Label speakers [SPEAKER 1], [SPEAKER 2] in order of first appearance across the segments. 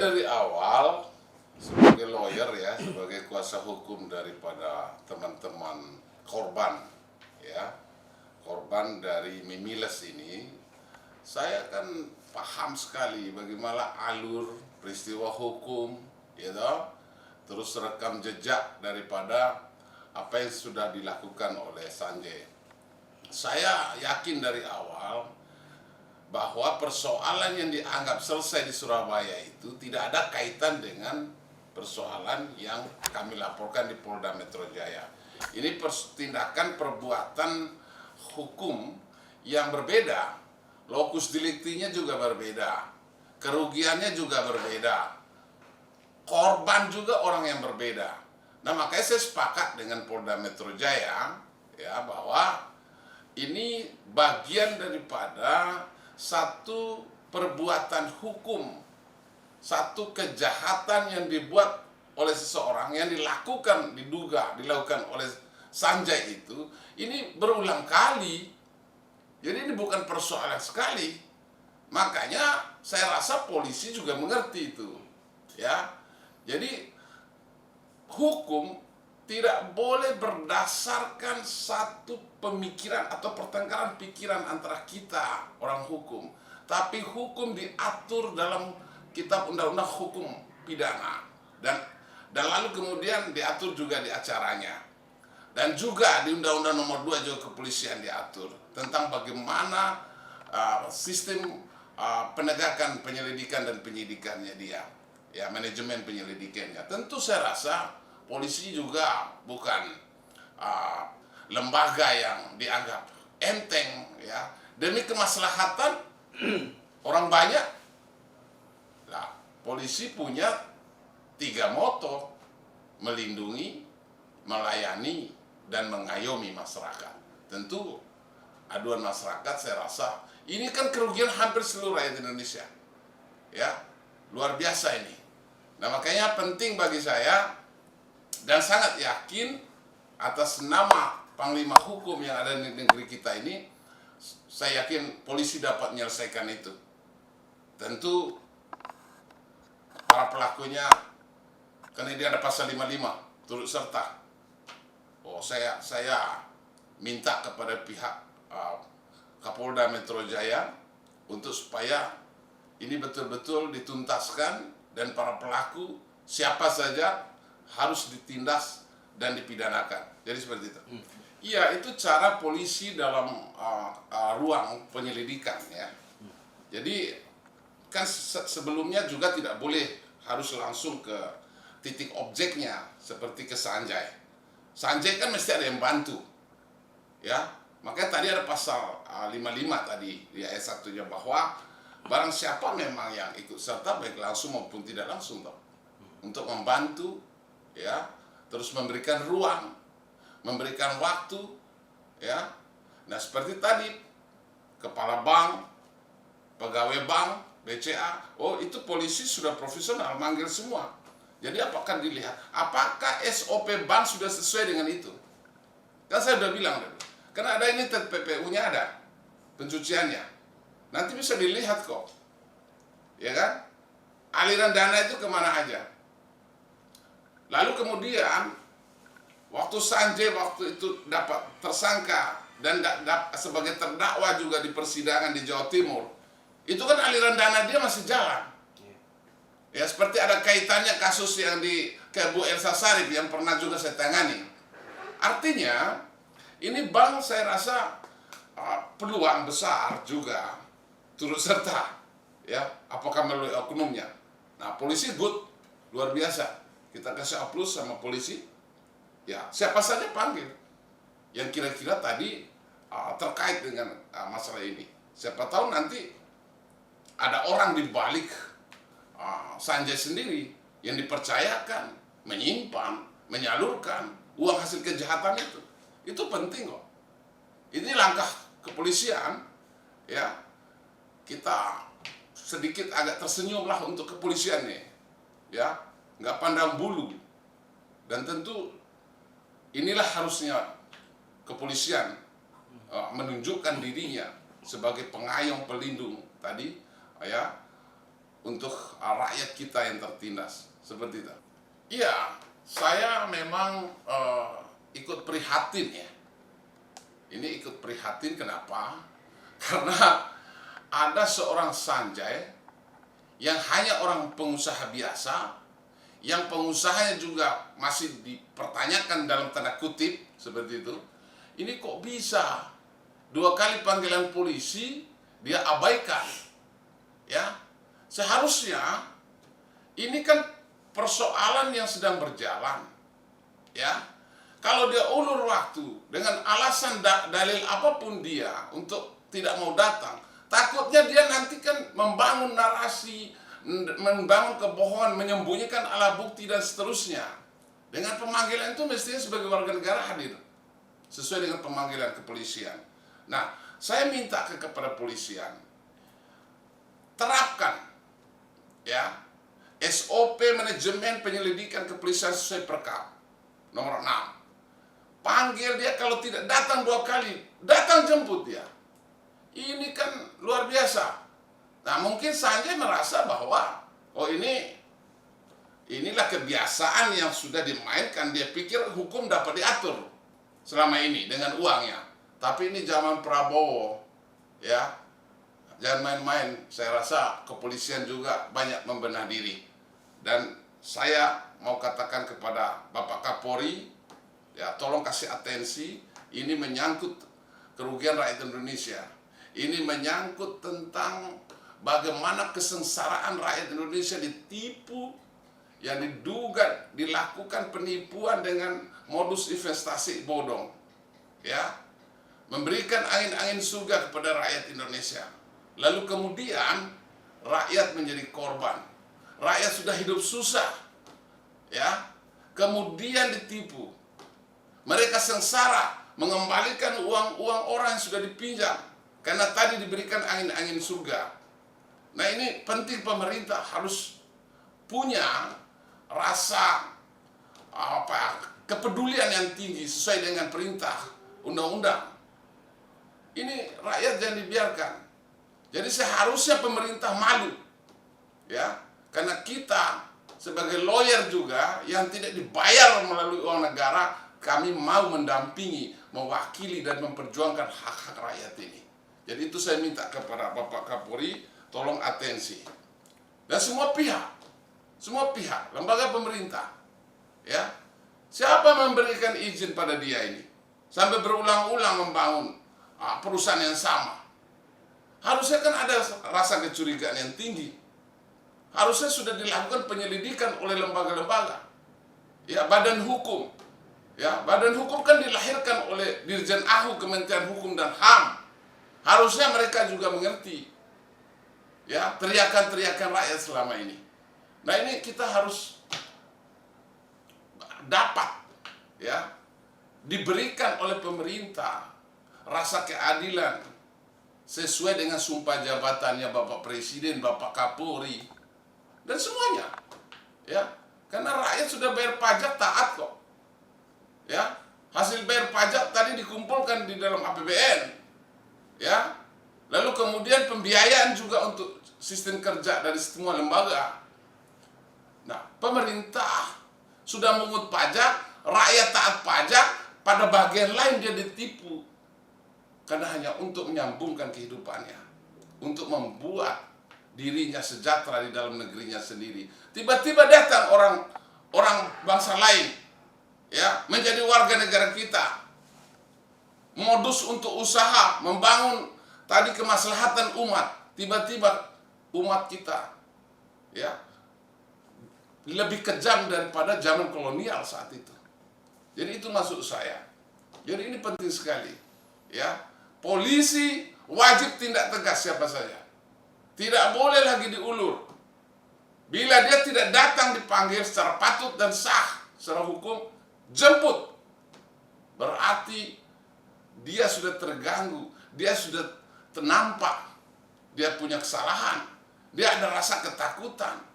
[SPEAKER 1] dari awal sebagai lawyer ya, sebagai kuasa hukum daripada teman-teman korban ya, korban dari Mimiles ini, saya kan paham sekali bagaimana alur peristiwa hukum, ya toh, terus rekam jejak daripada apa yang sudah dilakukan oleh Sanjay. Saya yakin dari awal bahwa persoalan yang dianggap selesai di Surabaya itu tidak ada kaitan dengan persoalan yang kami laporkan di Polda Metro Jaya. Ini tindakan perbuatan hukum yang berbeda, lokus deliktinya juga berbeda, kerugiannya juga berbeda, korban juga orang yang berbeda. Nah, makanya saya sepakat dengan Polda Metro Jaya ya, bahwa ini bagian daripada satu perbuatan hukum, satu kejahatan yang dibuat oleh seseorang, yang dilakukan oleh Sanjay itu, ini berulang kali. Jadi ini bukan persoalan sekali. Makanya saya rasa polisi juga mengerti itu. Ya. Jadi hukum tidak boleh berdasarkan satu pemikiran atau pertengkaran pikiran antara kita orang hukum, tapi hukum diatur dalam kitab undang-undang hukum pidana dan lalu kemudian diatur juga di acaranya, dan juga di undang-undang nomor 2 juga kepolisian diatur tentang bagaimana sistem penegakan penyelidikan dan penyidikannya dia, ya, manajemen penyelidikannya. Tentu saya rasa polisi juga bukan lembaga yang dianggap enteng ya, demi kemaslahatan orang banyak. Nah, polisi punya 3 moto: melindungi, melayani, dan mengayomi masyarakat. Tentu aduan masyarakat saya rasa ini kan kerugian hampir seluruh rakyat Indonesia ya, luar biasa ini. Nah, makanya penting bagi saya dan sangat yakin atas nama Panglima Hukum yang ada di negeri kita ini, saya yakin polisi dapat menyelesaikan itu. Tentu para pelakunya, karena dia ada pasal 55 turut serta. Oh, saya minta kepada pihak Kapolda Metro Jaya untuk supaya ini betul-betul dituntaskan dan para pelaku siapa saja harus ditindas dan dipidanakan. Jadi seperti itu. Iya, itu cara polisi dalam ruang penyelidikan ya. Jadi kan sebelumnya juga tidak boleh harus langsung ke titik objeknya seperti ke Sanjay. Sanjay kan mesti ada yang bantu. Ya. Makanya tadi ada pasal 55 tadi di ayat 1-nya bahwa barang siapa memang yang ikut serta baik langsung maupun tidak langsung toh, untuk membantu ya, terus memberikan ruang, memberikan waktu ya. Nah, seperti tadi kepala bank, pegawai bank, BCA, oh itu polisi sudah profesional manggil semua. Jadi apakah dilihat apakah SOP bank sudah sesuai dengan itu? Kan saya sudah bilang tadi, karena ada ini PPU-nya ada pencuciannya, nanti bisa dilihat kok ya kan, aliran dana itu kemana aja. Lalu kemudian waktu Sanjay waktu itu dapat tersangka dan sebagai terdakwa juga di persidangan di Jawa Timur, itu kan aliran dana dia masih jalan. Ya, seperti ada kaitannya kasus yang di Bu Elsa Sharif yang pernah juga saya tangani. Artinya ini bank saya rasa peluang besar juga turut serta ya, apakah melalui oknumnya. Nah, polisi good, luar biasa. Kita kasih aplaus sama polisi. Ya, siapa saja panggil yang kira-kira tadi terkait dengan masalah ini. Siapa tahu nanti ada orang di balik Sanjay sendiri yang dipercayakan menyimpan, menyalurkan uang hasil kejahatan itu. Itu penting kok. Ini langkah kepolisian ya. Kita sedikit agak tersenyum lah untuk kepolisian nih. Ya. Nggak pandang bulu. Dan tentu inilah harusnya kepolisian menunjukkan dirinya sebagai pengayom pelindung tadi ya, untuk rakyat kita yang tertindas seperti itu. Iya, saya memang ikut prihatin ya. Ini ikut prihatin kenapa? Karena ada seorang Sanjay yang hanya orang pengusaha biasa, yang pengusahanya juga masih dipertanyakan dalam tanda kutip seperti itu. Ini kok bisa 2 kali panggilan polisi dia abaikan, ya? Seharusnya ini kan persoalan yang sedang berjalan, ya. Kalau dia ulur waktu dengan alasan dalil apapun dia untuk tidak mau datang, takutnya dia nanti kan membangun narasi, membangun kebohongan, menyembunyikan alat bukti dan seterusnya. Dengan pemanggilan itu mestinya sebagai warga negara hadir sesuai dengan pemanggilan kepolisian. Nah, saya minta kepada polisian, terapkan ya SOP manajemen penyelidikan kepolisian sesuai Perkap nomor 6. Panggil dia, kalau tidak datang 2 kali, datang jemput dia. Ini kan luar biasa. Nah, mungkin Sanjay merasa bahwa inilah kebiasaan yang sudah dimainkan. Dia pikir hukum dapat diatur selama ini dengan uangnya. Tapi ini zaman Prabowo, ya, jangan main-main. Saya rasa kepolisian juga banyak membenah diri. Dan saya mau katakan kepada Bapak Kapolri, ya, tolong kasih atensi. Ini menyangkut kerugian rakyat Indonesia. Ini menyangkut tentang bagaimana kesengsaraan rakyat Indonesia ditipu, yang diduga dilakukan penipuan dengan modus investasi bodong, ya, memberikan angin-angin surga kepada rakyat Indonesia. Lalu kemudian rakyat menjadi korban. Rakyat sudah hidup susah, ya, kemudian ditipu. Mereka sengsara mengembalikan uang-uang orang yang sudah dipinjam karena tadi diberikan angin-angin surga. Nah, ini penting pemerintah harus punya rasa kepedulian yang tinggi sesuai dengan perintah undang-undang. Ini rakyat jangan dibiarkan. Jadi seharusnya pemerintah malu, ya, karena kita sebagai lawyer juga yang tidak dibayar melalui uang negara, kami mau mendampingi, mewakili dan memperjuangkan hak-hak rakyat ini. Jadi itu saya minta kepada Bapak Kapolri, tolong atensi. Dan semua pihak, lembaga pemerintah, ya, siapa memberikan izin pada dia ini sampai berulang-ulang membangun perusahaan yang sama? Harusnya kan ada rasa kecurigaan yang tinggi. Harusnya sudah dilakukan penyelidikan oleh lembaga-lembaga, ya, badan hukum. Ya, badan hukum kan dilahirkan oleh Dirjen AHU, Kementerian Hukum dan HAM. Harusnya mereka juga mengerti, ya, teriakan-teriakan rakyat selama ini. Nah, ini kita harus dapat, ya, diberikan oleh pemerintah rasa keadilan sesuai dengan sumpah jabatannya Bapak Presiden, Bapak Kapolri, dan semuanya, ya, karena rakyat sudah bayar pajak taat kok. Ya, hasil bayar pajak tadi dikumpulkan di dalam APBN, ya. Lalu kemudian pembiayaan juga untuk sistem kerja dari semua lembaga. Nah, pemerintah sudah mengut pajak, rakyat taat pajak, pada bagian lain dia ditipu karena hanya untuk menyambungkan kehidupannya, untuk membuat dirinya sejahtera di dalam negerinya sendiri. Tiba-tiba datang orang bangsa lain, ya, menjadi warga negara kita, modus untuk usaha membangun tadi kemaslahatan umat. Tiba-tiba umat kita, ya, lebih kejam daripada zaman kolonial saat itu. Jadi itu maksud saya. Jadi ini penting sekali, ya. Polisi wajib tindak tegas siapa saja, tidak boleh lagi diulur. Bila dia tidak datang dipanggil secara patut dan sah secara hukum, jemput. Berarti dia sudah terganggu, dia sudah ternampak, dia punya kesalahan, dia ada rasa ketakutan.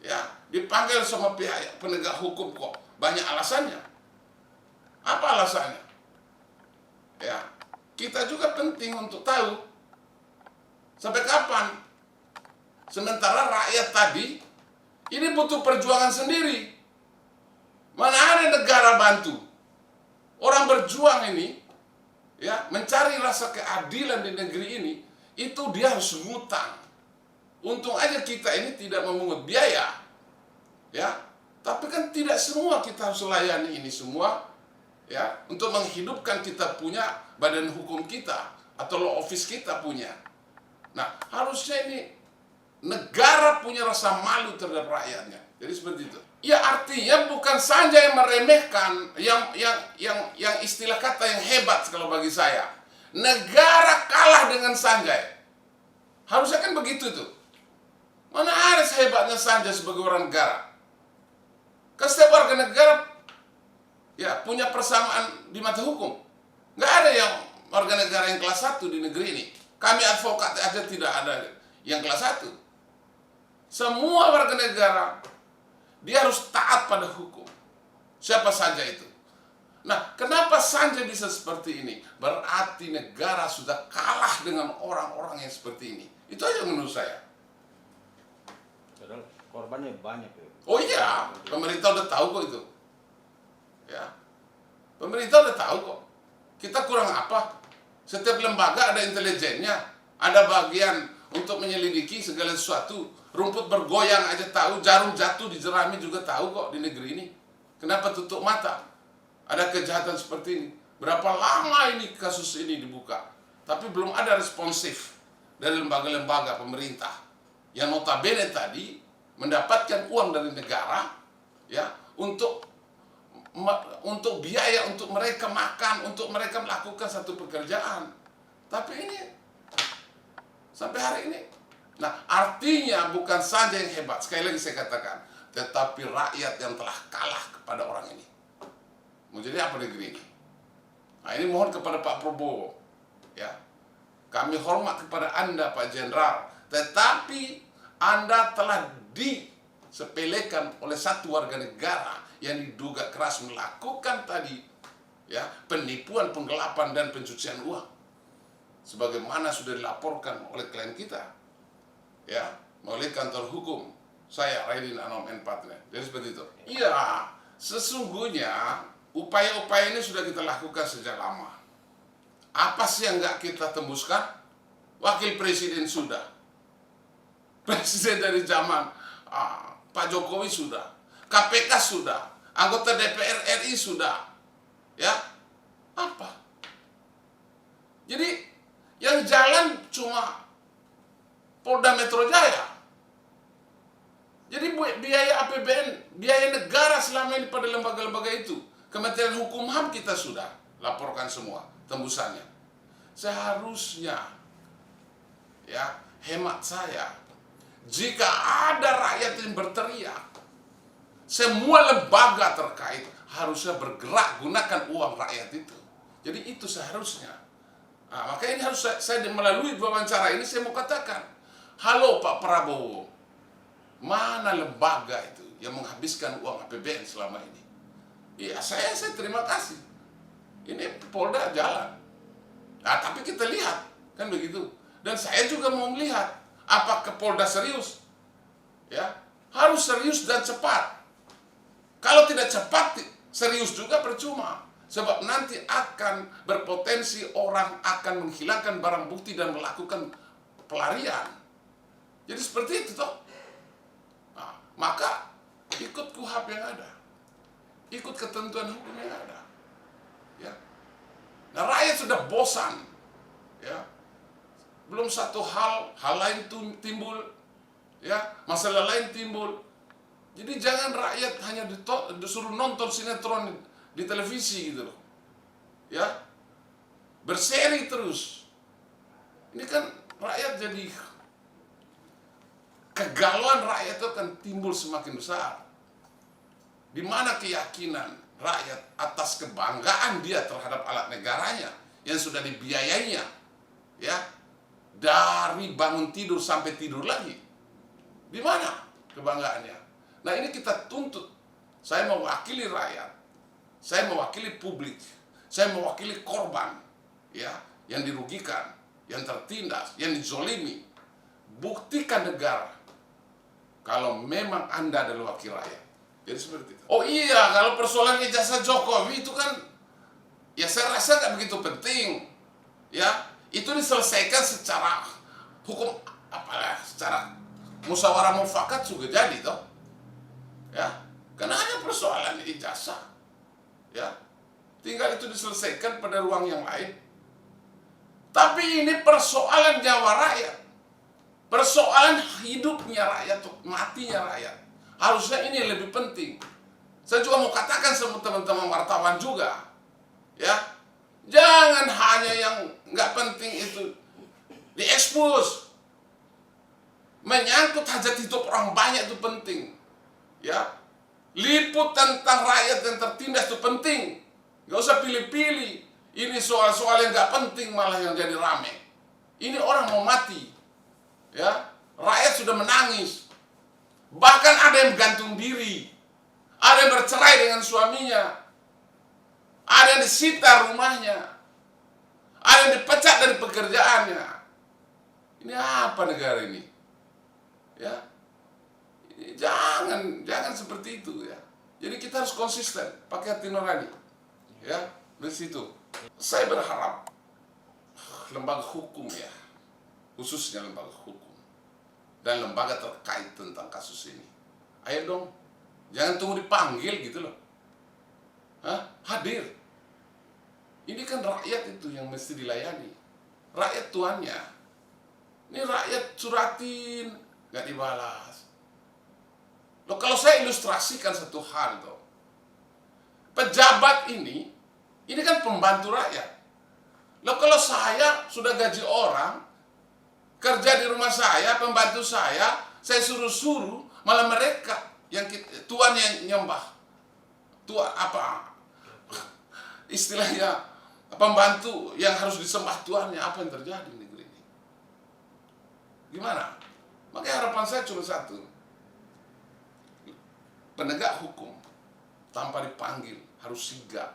[SPEAKER 1] Ya, dipanggil sama pihak penegak hukum kok banyak alasannya. Apa alasannya? Ya, kita juga penting untuk tahu sampai kapan Sementara rakyat tadi ini butuh perjuangan sendiri. Mana ada negara bantu. Orang berjuang ini, ya, mencari rasa keadilan di negeri ini, itu dia harus ngutang. Untung aja kita ini tidak memungut biaya, ya. Tapi kan tidak semua kita harus layani ini semua, ya, untuk menghidupkan kita punya badan hukum kita atau law office kita punya. Nah, harusnya ini negara punya rasa malu terhadap rakyatnya. Jadi seperti itu. Ya, artinya bukan saja yang meremehkan, yang istilah kata yang hebat kalau bagi saya. Negara kalah dengan Sanjay. Harusnya kan begitu tuh. Mana ada sehebatnya Sanjay sebagai orang negara? Kan setiap warga negara ya punya persamaan di mata hukum. Nggak ada yang warga negara yang kelas 1 di negeri ini. Kami advokat aja tidak ada yang kelas 1. Semua warga negara dia harus taat pada hukum. Siapa saja itu. Nah, kenapa Sanjay bisa seperti ini? Berarti negara sudah kalah dengan orang-orang yang seperti ini. Itu aja menurut saya.
[SPEAKER 2] Padahal korbannya banyak ya.
[SPEAKER 1] Oh iya, pemerintah udah tahu kok itu. Ya. Pemerintah udah tahu kok. Kita kurang apa? Setiap lembaga ada intelijennya, ada bagian untuk menyelidiki segala sesuatu. Rumput bergoyang aja tahu, jarum jatuh di jerami juga tahu kok di negeri ini. Kenapa tutup mata? Ada kejahatan seperti ini. Berapa lama ini kasus ini dibuka? Tapi belum ada responsif dari lembaga-lembaga pemerintah. Yang notabene tadi mendapatkan uang dari negara, ya, untuk biaya untuk mereka makan, untuk mereka melakukan satu pekerjaan. Tapi ini sampai hari ini. Nah, artinya bukan saja yang hebat, sekali lagi saya katakan, tetapi rakyat yang telah kalah kepada orang ini. Mau jadi apa negeri ini? Nah, ini mohon kepada Pak Prabowo, ya. Kami hormat kepada Anda, Pak Jenderal, tetapi Anda telah disepelekan oleh satu warga negara yang diduga keras melakukan tadi, ya, penipuan, penggelapan dan pencucian uang. Sebagaimana sudah dilaporkan oleh klien kita, ya, melalui kantor hukum saya, Raidin Anom and Partner. Jadi seperti itu. Iya, sesungguhnya upaya-upaya ini sudah kita lakukan sejak lama. Apa sih yang nggak kita tembuskan? Wakil Presiden sudah. Presiden dari zaman Pak Jokowi sudah. KPK sudah. Anggota DPR RI sudah. Ya, apa? Jadi yang jalan cuma Polda Metro Jaya. Jadi biaya APBN, biaya negara selama ini pada lembaga-lembaga itu. Kementerian Hukum HAM kita sudah laporkan semua tembusannya. Seharusnya, ya, hemat saya, jika ada rakyat yang berteriak, semua lembaga terkait harusnya bergerak gunakan uang rakyat itu. Jadi itu seharusnya. Nah, makanya ini harus saya melalui wawancara ini saya mau katakan, halo Pak Prabowo, mana lembaga itu yang menghabiskan uang APBN selama ini? Iya, saya terima kasih. Ini Polda jalan. Nah, tapi kita lihat, kan begitu. Dan saya juga mau melihat, apakah Polda serius? Ya, harus serius dan cepat. Kalau tidak cepat, serius juga percuma. Sebab nanti akan berpotensi orang akan menghilangkan barang bukti dan melakukan pelarian. Jadi seperti itu toh. Nah, maka ikut KUHP yang ada. Ikut ketentuan hukum yang ada. Ya. Nah, rakyat sudah bosan. Ya. Belum satu hal lain timbul. Ya, masalah lain timbul. Jadi jangan rakyat hanya disuruh nonton sinetron di televisi gitu loh. Ya. Berseri terus. Ini kan rakyat jadi kegalauan rakyat itu akan timbul semakin besar. Di mana keyakinan rakyat atas kebanggaan dia terhadap alat negaranya yang sudah dibiayainya, ya, dari bangun tidur sampai tidur lagi. Di mana kebanggaannya? Nah, ini kita tuntut. Saya mewakili rakyat, saya mewakili publik, saya mewakili korban, ya, yang dirugikan, yang tertindas, yang dizolimi. Buktikan negara kalau memang Anda adalah wakil rakyat. Jadi seperti itu. Oh iya, kalau persoalan ijazah Jokowi itu kan, ya saya rasa nggak begitu penting. Ya, itu diselesaikan secara hukum, apalah, secara musyawarah mufakat juga jadi toh. Ya, karena hanya persoalan ijazah. Ya, tinggal itu diselesaikan pada ruang yang lain. Tapi ini persoalan nyawa rakyat, persoalan hidupnya rakyat, matinya rakyat. Harusnya ini lebih penting. Saya juga mau katakan sama teman-teman wartawan juga, ya, jangan hanya yang nggak penting itu diekspos. Menyangkut hajat hidup orang banyak itu penting, ya. Liput tentang rakyat yang tertindas itu penting. Nggak usah pilih-pilih. Ini soal-soal yang nggak penting malah yang jadi rame. Ini orang mau mati, ya. Rakyat sudah menangis. Bahkan ada yang gantung diri, ada yang bercerai dengan suaminya, ada yang disita rumahnya, ada yang dipecat dari pekerjaannya. Ini apa negara ini? Ya, jangan seperti itu ya. Jadi kita harus konsisten, pakai hati nurani. Ya, dari situ. Saya berharap lembaga hukum ya, khususnya lembaga hukum dan lembaga terkait tentang kasus ini, ayo dong, jangan tunggu dipanggil gitu loh. Hadir. Ini kan rakyat itu yang mesti dilayani. Rakyat tuannya. Ini rakyat suratin, nggak dibalas. Loh, kalau saya ilustrasikan satu hal tuh, pejabat ini kan pembantu rakyat. Loh, kalau saya sudah gaji orang, kerja di rumah saya, pembantu saya suruh-suruh, malah mereka yang tuan yang nyembah. Tuan apa? Istilahnya pembantu yang harus disembah tuannya, apa yang terjadi di negeri ini? Gimana? Makanya harapan saya cuma satu. Penegak hukum tanpa dipanggil harus sigap.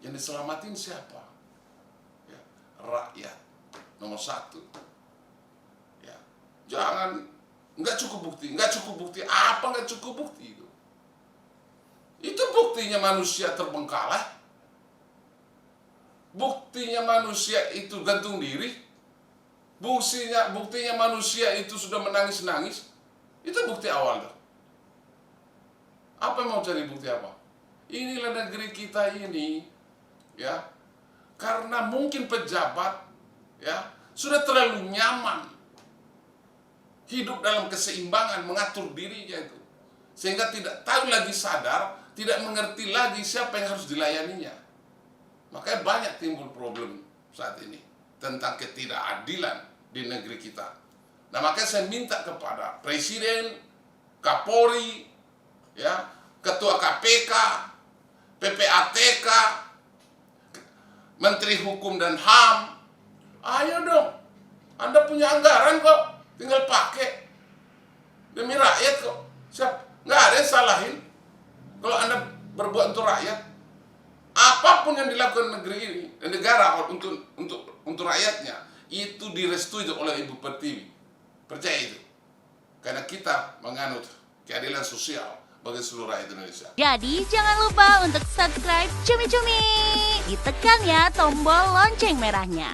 [SPEAKER 1] Yang diselamatin siapa? Ya, rakyat nomor satu. Ya, jangan nggak cukup bukti. Apa nggak cukup bukti itu? Itu buktinya manusia terbengkalai. Buktinya manusia itu gantung diri. Buktinya manusia itu sudah menangis-nangis. Itu bukti awal tuh. Apa mau cari bukti apa? Inilah negeri kita ini, ya, karena mungkin pejabat, ya, sudah terlalu nyaman hidup dalam keseimbangan, mengatur dirinya itu, sehingga tidak tahu lagi sadar, tidak mengerti lagi siapa yang harus dilayaninya. Makanya banyak timbul problem saat ini tentang ketidakadilan di negeri kita. Nah, makanya saya minta kepada Presiden, Kapolri, ya, Ketua KPK, PPATK, Menteri Hukum dan HAM, ayo dong, Anda punya anggaran kok, tinggal pakai demi rakyat kok. Nggak ada yang salahin kalau Anda berbuat untuk rakyat. Apapun yang dilakukan negeri ini, negara untuk rakyatnya, itu direstui oleh Ibu Pertiwi. Percaya itu, karena kita menganut keadilan sosial bagi seluruh rakyat Indonesia.
[SPEAKER 3] Jadi jangan lupa untuk subscribe Cumi Cumi. Ditekan ya tombol lonceng merahnya.